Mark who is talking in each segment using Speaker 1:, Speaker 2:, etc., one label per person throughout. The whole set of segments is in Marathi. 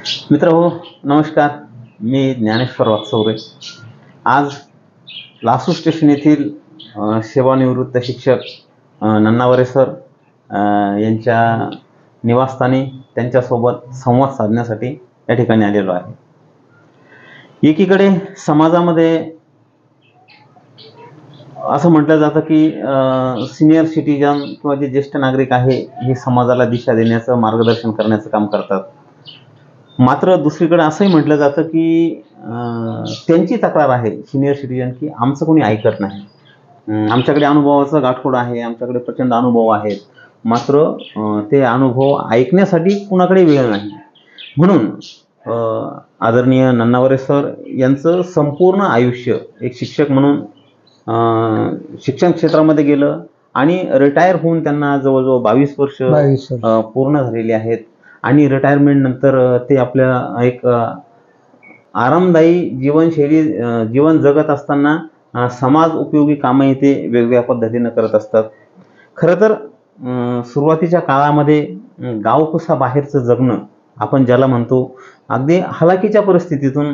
Speaker 1: मित्रहो नमस्कार. मी ज्ञानेश्वर वाकचौरे. आज लासू स्टेशन येथील सेवानिवृत्त शिक्षक नन्नावरे सर यांच्या निवासस्थानी त्यांच्यासोबत संवाद साधण्यासाठी या ठिकाणी आलेलो आहे. एकीकडे समाजामध्ये असं म्हटलं जातं की सिनियर सिटीजन किंवा जे ज्येष्ठ नागरिक आहे हे समाजाला दिशा देण्याचं, मार्गदर्शन करण्याचं काम करतात. मात्र दुसरीकडे असंही म्हटलं जातं की त्यांची तक्रार आहे सिनियर सिटीजन की आमचं कोणी ऐकत नाही. आमच्याकडे अनुभवाचा गाठोडा आहे, आमच्याकडे प्रचंड अनुभव आहेत, मात्र ते अनुभव ऐकण्यासाठी कुणाकडे वेळ नाही. म्हणून आदरणीय नन्नावरे सर यांचं संपूर्ण आयुष्य एक शिक्षक म्हणून शिक्षण क्षेत्रामध्ये गेलं आणि रिटायर होऊन त्यांना जवळजवळ 22 वर्ष पूर्ण झालेली आहेत. आणि रिटायरमेंट नंतर ते आपल्या एक आरामदायी जीवन जगत असताना समाज उपयोगी कामं ते वेगवेगळ्या पद्धतीनं करत असतात. खरं तर सुरुवातीच्या काळामध्ये गावकुसा बाहेरचं जगणं आपण ज्याला म्हणतो, अगदी हलाखीच्या परिस्थितीतून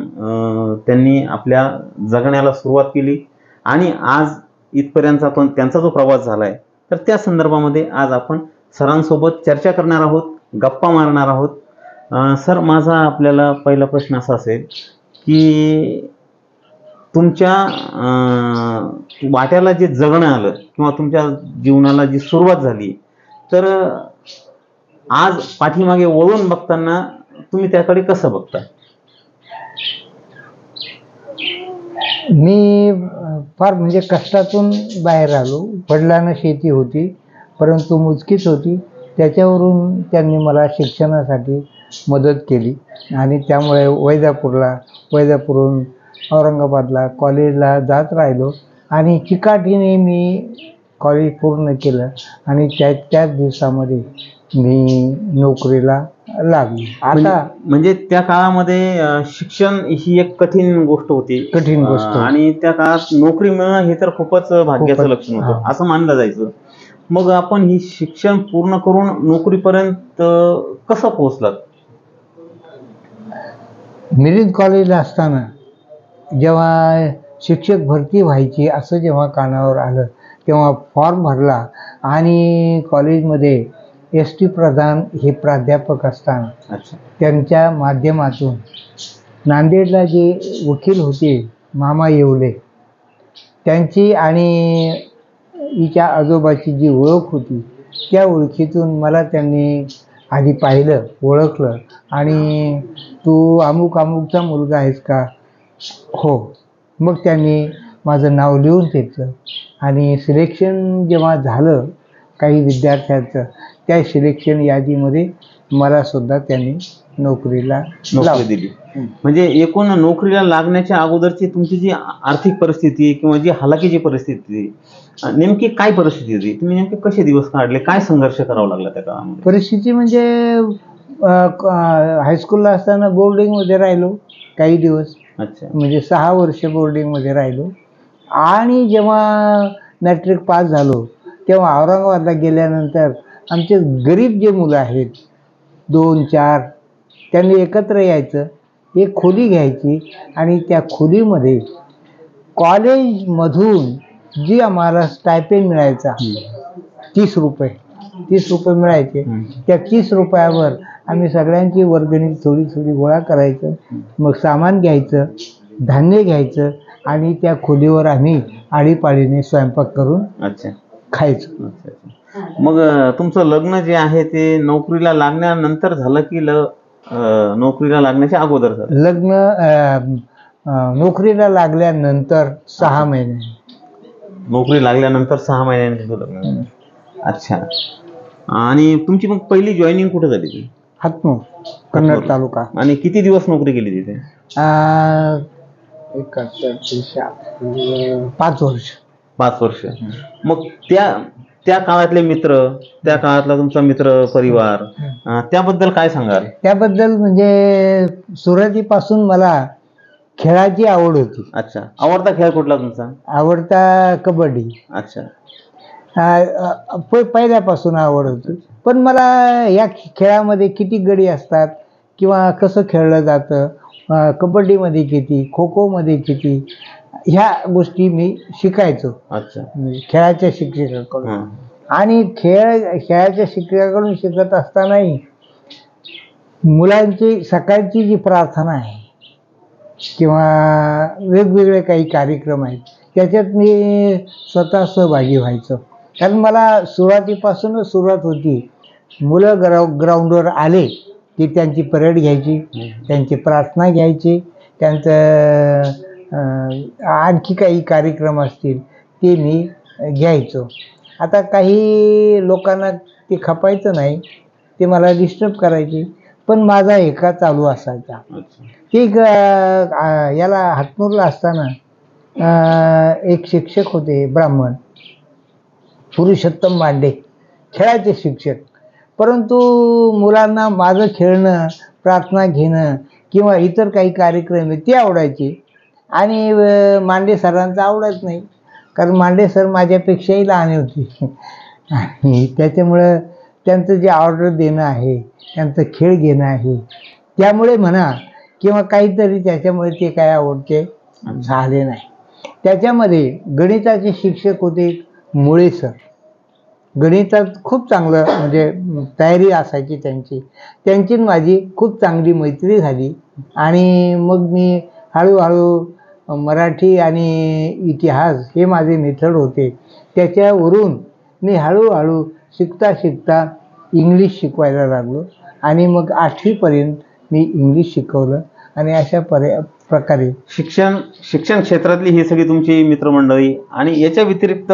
Speaker 1: त्यांनी आपल्या जगण्याला सुरुवात केली आणि आज इथपर्यंतचा त्यांचा जो प्रवास झाला आहे, तर त्या संदर्भामध्ये आज आपण सरांसोबत चर्चा करणार आहोत, गप्पा मारणार आहोत. सर, माझा आपल्याला पहिला प्रश्न असा असेल की तुमच्या वाट्याला जे जगणं आलं किंवा तुमच्या जीवनाला जी सुरुवात झाली, तर आज पाठीमागे वळून बघताना तुम्ही त्याकडे कसं बघता?
Speaker 2: मी फार म्हणजे कष्टातून बाहेर आलो. वडिलांना शेती होती, परंतु मुचकीच होती. त्याच्यावरून त्यांनी मला शिक्षणासाठी मदत केली आणि त्यामुळे वैजापूरहून औरंगाबादला कॉलेजला जात राहिलो आणि चिकाटीने मी कॉलेज पूर्ण केलं आणि त्याच दिवसामध्ये मी नोकरीला लागलो. आता
Speaker 1: म्हणजे त्या काळामध्ये शिक्षण ही एक कठीण गोष्ट होती. आणि त्या काळात नोकरी मिळणं हे तर खूपच भाग्याचं लक्षण होतं असं मानलं जायचं. मग आपण ही शिक्षण पूर्ण करून नोकरीपर्यंत कसं पोहोचलात?
Speaker 2: मिरिंद कॉलेजला असताना जेव्हा शिक्षक भरती व्हायची असं जेव्हा कानावर आलं, तेव्हा फॉर्म भरला आणि कॉलेजमध्ये ST प्रधान हे प्राध्यापक असताना त्यांच्या माध्यमातून नांदेडला जे वकील होते मामा येवले, त्यांची आणि हिच्या आजोबाची जी ओळख होती, त्या ओळखीतून मला त्यांनी आधी पाहिलं, ओळखलं आणि तू अमुक अमुकचा मुलगा आहेस का? हो. मग त्यांनी माझं नाव लिहून घेतलं आणि सिलेक्शन जेव्हा झालं काही विद्यार्थ्यांचं, त्या सिलेक्शन यादीमध्ये मला सुद्धा त्यांनी नोकरी दिली.
Speaker 1: म्हणजे एकूण नोकरीला लागण्याच्या अगोदरची तुमची जी आर्थिक परिस्थिती किंवा जी हलाखीची परिस्थिती, नेमकी काय परिस्थिती होती? तुम्ही नेमके कसे दिवस काढले? काय संघर्ष करावा लागला त्या काळामध्ये?
Speaker 2: परिस्थिती म्हणजे हायस्कूलला असताना बोर्डिंगमध्ये राहिलो काही दिवस. म्हणजे 6 वर्ष बोर्डिंगमध्ये राहिलो आणि जेव्हा मॅट्रिक पास झालो तेव्हा औरंगाबादला गेल्यानंतर आमचे गरीब जे मुलं आहेत 2-4, त्यांनी एकत्र यायचं, एक खोली घ्यायची आणि त्या खोलीमध्ये कॉलेजमधून जी आम्हाला स्टायपेंड मिळायचा 30 रुपये मिळायचे. त्या 30 रुपयावर आम्ही सगळ्यांची वर्गणी थोडी थोडी गोळा करायचं, मग सामान घ्यायचं, धान्य घ्यायचं आणि त्या खोलीवर आम्ही आळीपाळीने स्वयंपाक करून खायचं.
Speaker 1: मग तुमचं लग्न जे आहे ते नोकरीला लागल्यानंतर झालं की नोकरीला लागण्याच्या अगोदर झालं?
Speaker 2: लग्न नोकरीला लागल्यानंतर 6 महिने.
Speaker 1: नोकरी लागल्यानंतर 6 महिन्यांनी लग्न. अच्छा. आणि तुमची मग पहिली जॉईनिंग कुठे झाली ती?
Speaker 2: हातनूर, कन्नड तालुका.
Speaker 1: आणि किती दिवस नोकरी केली तिथे?
Speaker 2: 5 वर्ष.
Speaker 1: 5 वर्ष. मग त्या काळातले मित्र, त्या काळातला तुमचा मित्र परिवार, त्याबद्दल काय सांगाल?
Speaker 2: त्याबद्दल म्हणजे सुरुवातीपासून मला खेळाची आवड होती.
Speaker 1: अच्छा. आवडता खेळ कुठला तुमचा?
Speaker 2: आवडता कबड्डी.
Speaker 1: अच्छा.
Speaker 2: पहिल्यापासून आवड होती. पण मला या खेळामध्ये किती गडी असतात, किंवा कसं खेळलं जातं, कबड्डीमध्ये किती, खो खोमध्ये किती, ह्या गोष्टी मी शिकायचो.
Speaker 1: अच्छा.
Speaker 2: खेळाच्या शिक्षकाकडून.
Speaker 1: हं.
Speaker 2: आणि खेळाच्या शिक्षकाकडून शिकत असतानाही मुलांची सकाळची जी प्रार्थना आहे किंवा वेगवेगळे काही कार्यक्रम आहेत त्याच्यात मी स्वतः सहभागी व्हायचो. कारण मला सुरुवातीपासूनच सुरुवात होती. मुलं ग्राउंडवर आले की त्यांची परेड घ्यायची, त्यांची प्रार्थना घ्यायची, त्यांचं आणखी काही कार्यक्रम असतील ते मी घ्यायचो. आता काही लोकांना ते खपायचं नाही, ते मला डिस्टर्ब करायचे, पण माझा एका चालू असायचा. की याला हातनूरला असताना एक शिक्षक होते ब्राह्मण, पुरुषोत्तम मांडे, खेळाचे शिक्षक. परंतु मुलांना माझं खेळणं, प्रार्थना घेणं किंवा इतर काही कार्यक्रम आहे ते आवडायचे आणि मांडे सरांचं आवडत नाही, कारण मांडे सर माझ्यापेक्षाही लहान होते. आणि त्याच्यामुळं त्यांचं जे ऑर्डर देणं आहे, त्यांचं खेळ घेणं आहे, त्यामुळे म्हणा किंवा काहीतरी त्याच्यामुळे ते काय आवडते झाले नाही. त्याच्यामध्ये गणिताचे शिक्षक होते मुळे सर. गणितात खूप चांगलं म्हणजे तयारी असायची त्यांची माझी खूप चांगली मैत्री झाली. आणि मग मी हळूहळू मराठी आणि इतिहास हे माझे मेथड होते. त्याच्यावरून मी हळूहळू शिकता शिकता इंग्लिश शिकवायला लागलो आणि मग 8वीपर्यंत मी इंग्लिश शिकवलं. आणि अशा प्रकारे
Speaker 1: शिक्षण क्षेत्रातली ही सगळी तुमची मित्रमंडळी आणि याच्या व्यतिरिक्त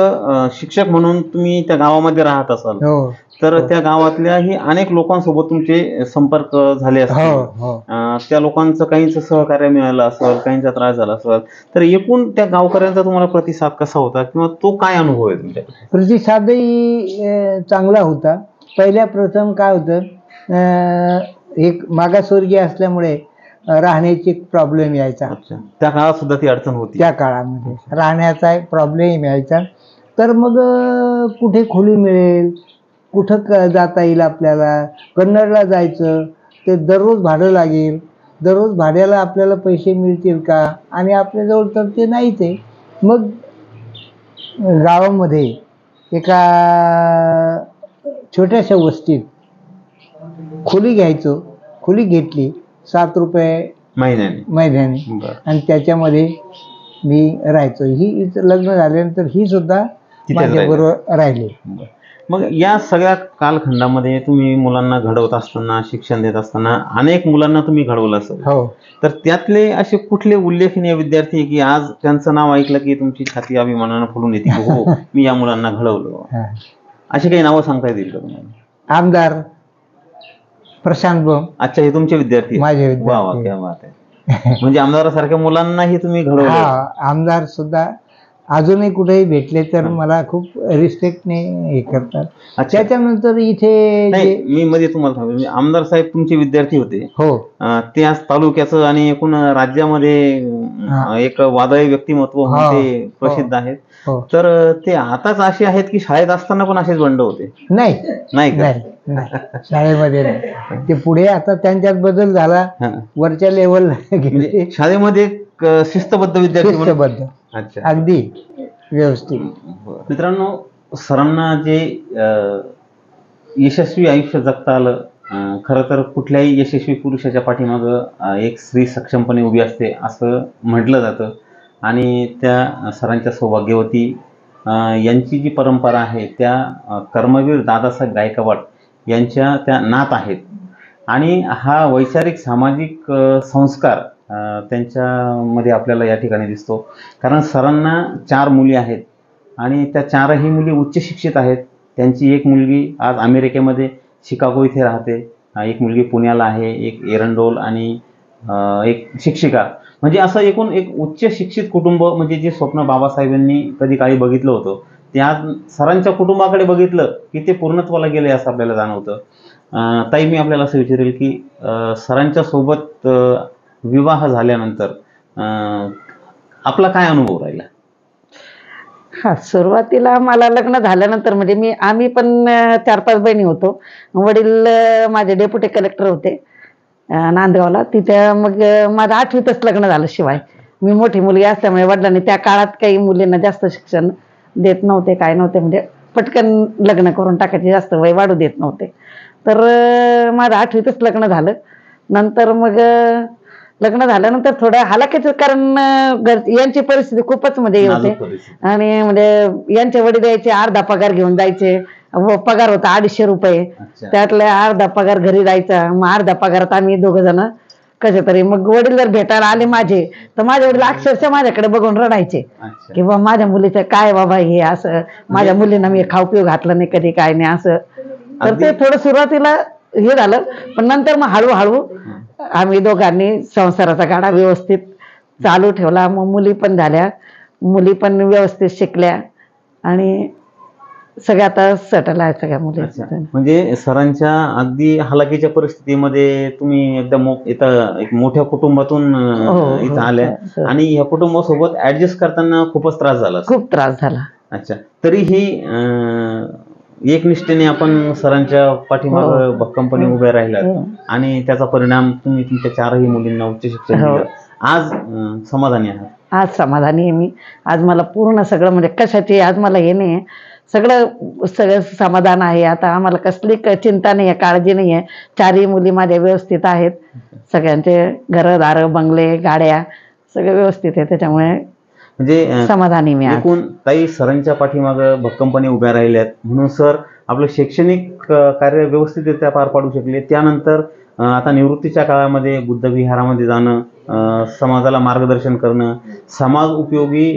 Speaker 1: शिक्षक म्हणून तुम्ही त्या गावामध्ये राहत असाल,
Speaker 2: हो,
Speaker 1: तर त्या गावातल्याही अनेक लोकांसोबत तुमचे संपर्क झाले असतील. त्या लोकांचं काहींचं सहकार्य मिळालं असेल, काहींचा त्रास झाला असेल, तर एकूण त्या गावकऱ्यांचा तुम्हाला प्रतिसाद कसा होता किंवा तो काय अनुभव आहे तुमच्याकडे?
Speaker 2: प्रतिसादही चांगला होता. पहिल्या प्रथम काय होतं, एक मागासवर्गीय असल्यामुळे राहण्याची प्रॉब्लेम यायचा.
Speaker 1: त्या काळात सुद्धा ती अडचण होती.
Speaker 2: त्या काळामध्ये राहण्याचा एक प्रॉब्लेम यायचा. तर मग कुठे खोली मिळेल, कुठं जाता येईल आपल्याला. कन्नडला जायचं ते दररोज भाडं लागेल, दररोज भाड्याला आपल्याला पैसे मिळतील का, आणि आपल्याजवळ तर ते नाहीच आहे. मग गावामध्ये एका छोट्याशा वस्तीत खोली घ्यायचो. खोली घेतली 7 रुपये महिन्याने आणि त्याच्यामध्ये मी राहायचो. ही लग्न झाल्यानंतर ही सुद्धा माझ्याबरोबर राहिली.
Speaker 1: मग या सगळ्या कालखंडामध्ये तुम्ही मुलांना घडवत असताना, शिक्षण देत असताना अनेक मुलांना तुम्ही घडवलं असेल.
Speaker 2: हो.
Speaker 1: तर त्यातले असे कुठले उल्लेखनीय विद्यार्थी की आज त्यांचं नाव ऐकलं की तुमची छाती अभिमानानं फुलून येते, हो मी या मुलांना घडवलं, अशी काही नावं सांगता येतील का तुम्हाला?
Speaker 2: आमदार प्रशांत बम.
Speaker 1: अच्छा, हे तुमचे विद्यार्थी?
Speaker 2: माझे विद्यार्थी.
Speaker 1: क्या बात आहे. म्हणजे आमदारासारख्या मुलांनाही तुम्ही घडवलं.
Speaker 2: आमदार सुद्धा अजूनही कुठेही भेटले तर मला खूप रिस्पेक्टने हे करतात. त्याच्यानंतर इथे
Speaker 1: मी मध्ये तुम्हाला सांगतो, आमदार साहेब तुमचे विद्यार्थी होते.
Speaker 2: हो.
Speaker 1: ते आज तालुक्याचं आणि एकूण राज्यामध्ये एक वादळी व्यक्तिमत्व म्हणून ते प्रसिद्ध आहेत. तर ते आताच असे आहेत की शाळेत असताना पण असेच बंड होते? नाही, शाळेमध्ये नाही. ते पुढे आता त्यांच्यात बदल झाला, वरच्या लेवलला गेले. शाळेमध्ये शिस्तबद्ध विद्यार्थी. अच्छा, अगदी व्यवस्थित. मित्रांनो, सरांना जे यशस्वी आयुष्य जगता आलं, खरं तर कुठल्याही यशस्वी पुरुषाच्या पाठीमागं एक स्त्री सक्षमपणे उभी असते असं म्हटलं जातं. आणि त्या सरांच्या सौभाग्यवती यांची जी परंपरा आहे त्या कर्मवीर दादासाहेब गायकवाड यांच्या त्या नात आहेत. आणि हा वैचारिक सामाजिक संस्कार त्यांच्यामध्ये आपल्याला या ठिकाणी दिसतो. कारण सरांना 4 मुली आहेत आणि त्या 4ही मुली उच्च शिक्षित आहेत. त्यांची एक मुलगी आज अमेरिकेमध्ये शिकागो इथे राहते, एक मुलगी पुण्याला आहे, एक एरंडोल आणि एक शिक्षिका. म्हणजे असं एकूण एक उच्च शिक्षित कुटुंब, म्हणजे जे स्वप्न बाबासाहेबांनी कधी काळी बघितलं होतं ते आज सरांच्या कुटुंबाकडे बघितलं की ते पूर्णत्वाला गेले असं आपल्याला जाणवतं. ताई, मी आपल्याला असं विचारेल की सरांच्या सोबत विवाह झाल्यानंतर आपला काय अनुभव राहिला?
Speaker 3: सुरुवातीला मला लग्न झाल्यानंतर म्हणजे आम्ही पण 4-5 बहिणी होतो. वडील माझे डेप्युटी कलेक्टर होते नांदगावला. तिथे मग माझं 8वीतच लग्न झालं. शिवाय मी मोठी मुलगी असल्यामुळे वडिलांनी त्या काळात काही मुलींना जास्त शिक्षण देत नव्हते, काय नव्हते, म्हणजे पटकन लग्न करून टाकायचे, जास्त वय वाढू देत नव्हते. तर माझं 8वीतच लग्न झालं. नंतर मग लग्न झाल्यानंतर थोडं हालाकीचं, कारण यांची परिस्थिती खूपच म्हणजे हे होते.
Speaker 1: नाजूक परिस्थिती.
Speaker 3: आणि म्हणजे यांचे वडील यायचे, अर्धा पगार घेऊन जायचे. पगार होता 250 रुपये,
Speaker 1: अच्छा.
Speaker 3: त्यातला अर्धा पगार घरी जायचा. मग अर्ध्या पगारात आम्ही दोघं जण कसे तरी, मग वडील जर भेटायला आले माझे, तर माझे वडील अक्षरशः माझ्याकडे बघून रडायचे
Speaker 1: अच्छा.
Speaker 3: की बा माझ्या मुलीचं काय बाबा हे असं, माझ्या मुलींना मी खाऊ पिऊ घातलं नाही कधी, काय नाही असं. तर ते थोडं सुरुवातीला हे झालं, पण नंतर मग हळूहळू आम्ही दोघांनी संसाराचा गाडा व्यवस्थित चालू ठेवला. मग मुली पण झाल्या, मुली पण व्यवस्थित शिकल्या आणि सगळ्या आता सेटल आहेत सगळ्या मुली.
Speaker 1: अच्छा. म्हणजे सरांच्या अगदी हालाकीच्या परिस्थितीमध्ये तुम्ही एकदम इथं एक मोठ्या कुटुंबातून इथं आल्या आणि ह्या कुटुंबासोबत ऍडजस्ट करताना खूपच त्रास झाला असेल.
Speaker 3: खूप त्रास झाला.
Speaker 1: अच्छा. तरीही एकनिष्ठेने आपण सरांच्या पाठीमागे भक्कमपणे उभ्या राहिलात आणि त्याचा परिणाम तुम्ही तुमच्या 4ही मुलींना उच्च शिक्षण दिलं. आज समाधानी आहात?
Speaker 3: आज समाधानी आहे मी. आज मला पूर्ण सगळं, म्हणजे कशाची आज मला हे नाही आहे, सगळं समाधान आहे. आता आम्हाला कसली चिंता नाही आहे, काळजी नाही आहे. 4ही मुली माझ्या व्यवस्थित आहेत, सगळ्यांचे घरदार, बंगले, गाड्या सगळं व्यवस्थित आहे. त्याच्यामुळे
Speaker 1: म्हणजे
Speaker 3: समाधानी मी.
Speaker 1: एकूण ताई सरांच्या पाठीमागे भक्कमपणे उभ्या राहिल्यात म्हणून सर आपलं शैक्षणिक कार्य व्यवस्थितरित्या पार पाडू शकले. त्यानंतर आता निवृत्तीच्या काळामध्ये बुद्धविहारामध्ये जाणं, समाजाला मार्गदर्शन करणं, समाज उपयोगी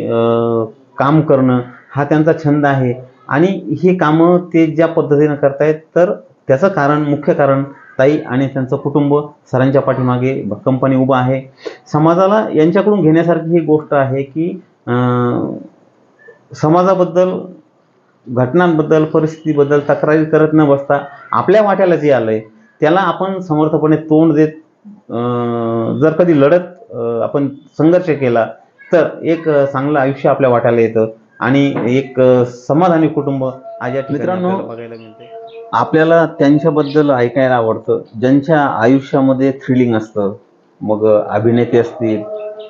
Speaker 1: काम करणं हा त्यांचा छंद आहे. आणि ही कामं ते ज्या पद्धतीनं करतायत, तर त्याचं कारण, मुख्य कारण ताई आणि त्यांचं कुटुंब सरांच्या पाठीमागे भक्कमपणे उभं आहे. समाजाला यांच्याकडून घेण्यासारखी ही गोष्ट आहे की समाजाबद्दल, घटनांबद्दल, परिस्थितीबद्दल तक्रारी करत न बसता आपल्या वाट्याला जे आलंय त्याला आपण समर्थपणे तोंड देत जर कधी लढत आपण संघर्ष केला तर एक चांगलं आयुष्य आपल्या वाट्याला येतं आणि एक समाधानी कुटुंब आज या मित्रांनो बघायला मिळते. आपल्याला त्यांच्याबद्दल ऐकायला आवडतं ज्यांच्या आयुष्यामध्ये थ्रिलिंग असतं. मग अभिनेते असतील,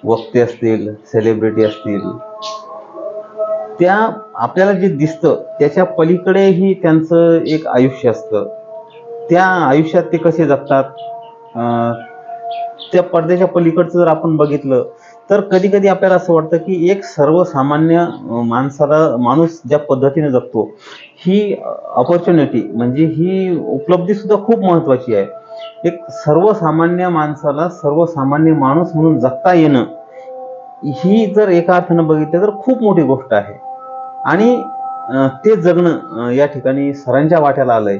Speaker 1: वक्ते असतील, सेलिब्रिटी असतील, त्या आपल्याला जे दिसतं त्याच्या पलीकडेही त्यांचं एक आयुष्य असतं. त्या आयुष्यात ते कसे जगतात, त्या पडद्याच्या पलीकडचं जर आपण बघितलं तर कधी कधी आपल्याला असं वाटतं की एक सर्वसामान्य माणूस ज्या पद्धतीने जगतो, ही अपॉर्च्युनिटी म्हणजे ही उपलब्धी सुद्धा खूप महत्वाची आहे. एक सर्वसामान्य माणसाला सर्वसामान्य माणूस म्हणून जगता येणं, ही जर एका अर्थानं बघितलं तर खूप मोठी गोष्ट आहे. आणि ते जगणं या ठिकाणी सरांच्या वाट्याला आलंय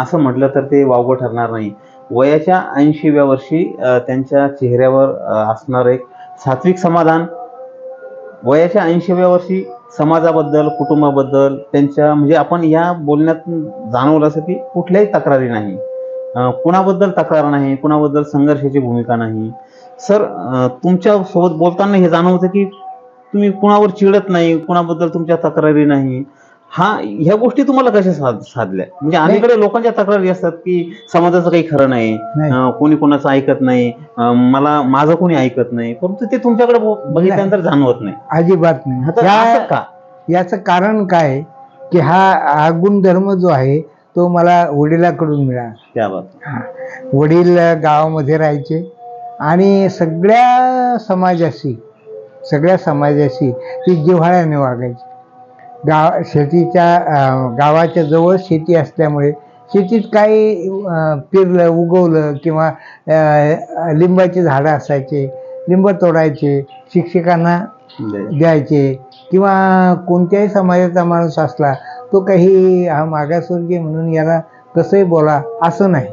Speaker 1: असं म्हटलं तर ते वावगं ठरणार नाही. वयाच्या 80व्या वर्षी त्यांच्या चेहऱ्यावर असणार एक सात्विक समाधान, वयाच्या 80व्या वर्षी समाजाबद्दल, कुटुंबाबद्दल त्यांच्या, म्हणजे आपण या बोलण्यातून जाणवलं असं की कुठल्याही तक्रारी नाही, कुणाबद्दल तक्रार नाही, कुणाबद्दल संघर्षाची भूमिका नाही. सर तुमच्या सोबत बोलताना हे जाणवतं की तुम्ही कुणावर चिडत नाही, कुणाबद्दल तुमच्या तक्रारी नाही. ह्या गोष्टी तुम्हाला कशा साधल्या? म्हणजे अनेकडे लोकांच्या तक्रारी असतात की समाजाचं काही खरं नाही, कोणी कोणाचं ऐकत नाही, माझं कोणी ऐकत नाही, परंतु ते तुमच्याकडे बघितल्यानंतर जाणवत नाही.
Speaker 2: अजिबात नाही.
Speaker 1: का?
Speaker 2: याचं कारण काय की हा गुणधर्म जो आहे तो मला वडिलांकडून मिळाला.
Speaker 1: त्याबाबत
Speaker 2: वडील गावामध्ये राहायचे आणि सगळ्या समाजाशी ती जिव्हाळ्याने वागायची. गावाच्या जवळ शेती असल्यामुळे शेतीत काही पेरलं, उगवलं किंवा लिंबाची झाडं असायचे, लिंब तोडायचे, शिक्षकांना द्यायचे. किंवा कोणत्याही समाजाचा माणूस असला तो काही हा मागासवर्गीय म्हणून याला कसंही बोला असं नाही,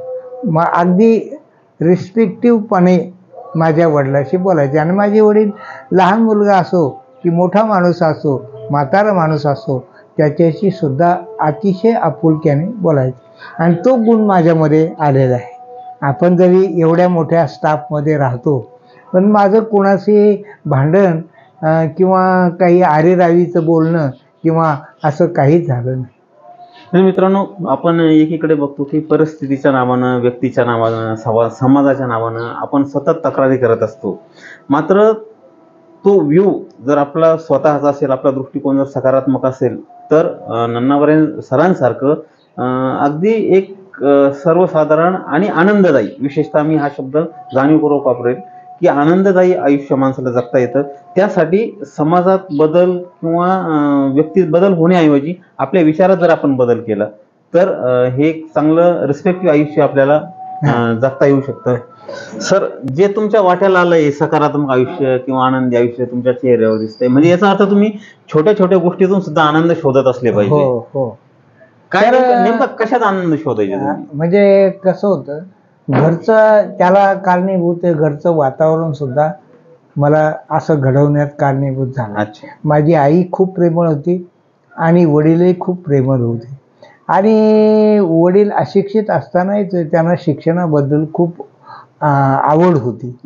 Speaker 2: अगदी रिस्पेक्टिव्हपणे माझ्या वडिलांशी बोलायचे. आणि माझे वडील लहान मुलगा असो की मोठा माणूस असो, म्हातारा माणूस असो, त्याच्याशी सुद्धा अतिशय आपुलक्याने बोलायचे. आणि तो गुण माझ्यामध्ये आलेला आहे. आपण जरी एवढ्या मोठ्या स्टाफमध्ये राहतो पण माझं कोणाशी भांडण किंवा काही आरेरावीचं बोलणं किंवा असं काहीच झालं नाही.
Speaker 1: तर मित्रांनो, आपण एकीकडे बघतो की परिस्थितीच्या नावानं, व्यक्तीच्या नावानं, समाजाच्या नावानं आपण सतत तक्रारी करत असतो. मात्र तो व्ह्यू जर आपला स्वतःचा असेल, आपला दृष्टिकोन जर सकारात्मक असेल, तर नन्नावरे सरांसारखं अगदी एक सर्वसाधारण आणि आनंददायी, विशेषतः मी हा शब्द जाणीवपूर्वक वापरेल की आनंददायी आयुष्य माणसाला जगता येतं. त्यासाठी समाजात बदल किंवा व्यक्तीत बदल होण्याऐवजी आपल्या विचारात जर आपण बदल केला, तर हे एक चांगलं रिस्पेक्टिव्ह आयुष्य आपल्याला जगता येऊ शकतं. सर, जे तुमच्या वाट्याला आलंय सकारात्मक आयुष्य किंवा आनंदी आयुष्य तुमच्या चेहऱ्यावर दिसतंय, म्हणजे याचा अर्थ तुम्ही छोट्या छोट्या गोष्टीतून सुद्धा आनंद शोधत असले पाहिजे.
Speaker 2: हो हो.
Speaker 1: काय
Speaker 2: तर
Speaker 1: नेमका कशात आनंद शोधायचे तुम्ही?
Speaker 2: म्हणजे कसं होतं, घरचं त्याला कारणीभूत आहे, घरचं वातावरण सुद्धा मला असं घडवण्यात कारणीभूत झालं.
Speaker 1: अच्छा.
Speaker 2: माझी आई खूप प्रेमळ होती आणि वडीलही खूप प्रेमळ होते. आणि वडील अशिक्षित असतानाही त्यांना शिक्षणाबद्दल खूप आवड होती.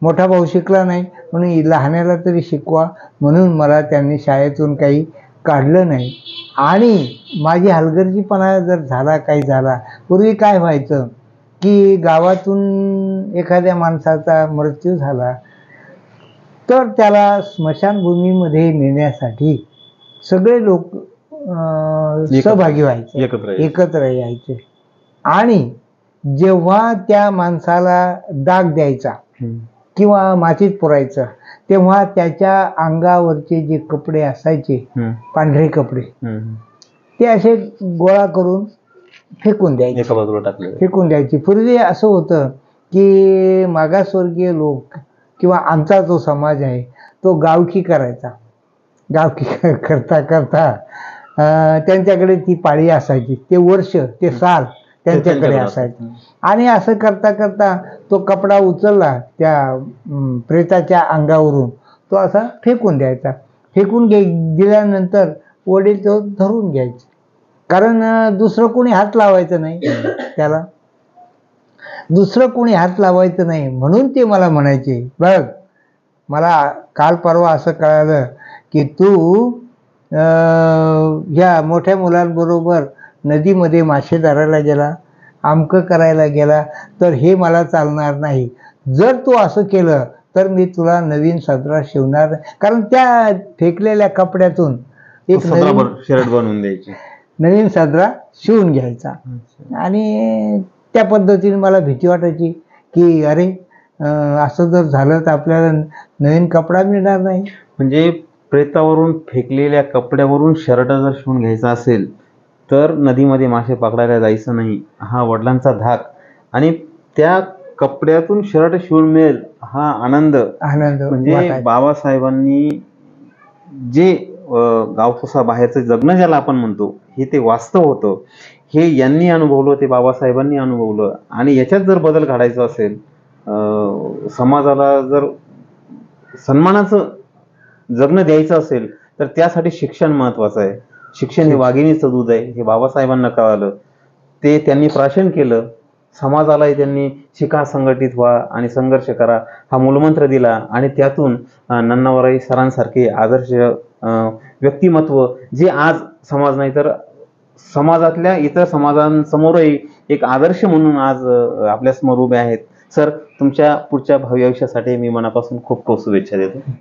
Speaker 2: मोठा भाऊ शिकला नाही म्हणून लहान्याला तरी शिकवा म्हणून मला त्यांनी शाळेतून काही काढलं नाही. आणि माझी हलगर्जीपणा जर झाला, काही झाला, पूर्वी काय व्हायचं की गावातून एखाद्या माणसाचा मृत्यू झाला तर त्याला स्मशानभूमीमध्ये नेण्यासाठी सगळे लोक सहभागी व्हायचे, एकत्र यायचे. आणि जेव्हा त्या माणसाला दाग द्यायचा किंवा मातीत पुरायचं, तेव्हा त्याच्या अंगावरचे जे कपडे असायचे, पांढरे कपडे, ते असे गोळा करून फेकून द्यायचे,
Speaker 1: एका बाजूला टाकले.
Speaker 2: फेकून द्यायचे. पूर्वी असं होतं की मागासवर्गीय लोक किंवा आमचा जो समाज आहे तो गावकी करायचा. गावकी करता करता त्यांच्याकडे ती पाळी असायची, ते वर्ष, ते साल त्यांच्याकडे असायचं. आणि असं करता करता तो कपडा उचलला त्या प्रेताच्या अंगावरून, तो असा फेकून द्यायचा. फेकून दिल्यानंतर वडील तो धरून घ्यायचे, कारण दुसरं कोणी हात लावायचं नाही त्याला, दुसरं कोणी हात लावायचं नाही. म्हणून ते मला म्हणायचे, बघ, मला काल परवा असं कळालं की तू ह्या मोठ्या मुलांबरोबर नदीमध्ये मासे धरायला गेला, आमकं करायला गेला, तर हे मला चालणार नाही. जर तू असं केलं तर मी तुला नवीन सदरा शिवणार नाही. कारण त्या फेकलेल्या कपड्यातून एक नवीन
Speaker 1: शर्ट बनवून द्यायची,
Speaker 2: नवीन सदरा शिवून घ्यायचा. आणि त्या पद्धतीने मला भीती वाटायची की अरे असं जर झालं तर आपल्याला नवीन कपडा मिळणार नाही.
Speaker 1: म्हणजे प्रेतावरून फेकलेल्या कपड्यावरून शर्ट जर शिवून घ्यायचा असेल तर नदीमध्ये मासे पकडायला जायचं नाही, हा वडिलांचा धाक. आणि त्या कपड्यातून शर्ट शिवून मिळेल हा आनंद म्हणजे बाबासाहेबांनी जे गावकोसा बाहेरचं जगणं ज्याला आपण म्हणतो, हे ते वास्तव होतं. हे यांनी अनुभवलं, ते बाबासाहेबांनी अनुभवलं. आणि याच्यात जर बदल घडायचा असेल, समाजाला जर सन्मानाचं जगणं द्यायचं असेल, तर त्यासाठी शिक्षण महत्वाचं आहे. शिक्षण हे वाघिणीचं दूध आहे, हे बाबासाहेबांना कळालं. ते त्यांनी प्राशन केलं. समाजालाही त्यांनी शिका, संघटित व्हा आणि संघर्ष करा हा मूलमंत्र दिला. आणि त्यातून नन्नावरे सरांसारखे आदर्श व्यक्तिमत्व, जे आज समाज नाही तर समाजातल्या इतर समाजांसमोरही एक आदर्श म्हणून आज आपल्या समोर उभे आहेत. सर, तुमच्या पुढच्या भावी आयुष्यासाठी मी मनापासून खूप खूप शुभेच्छा देतो.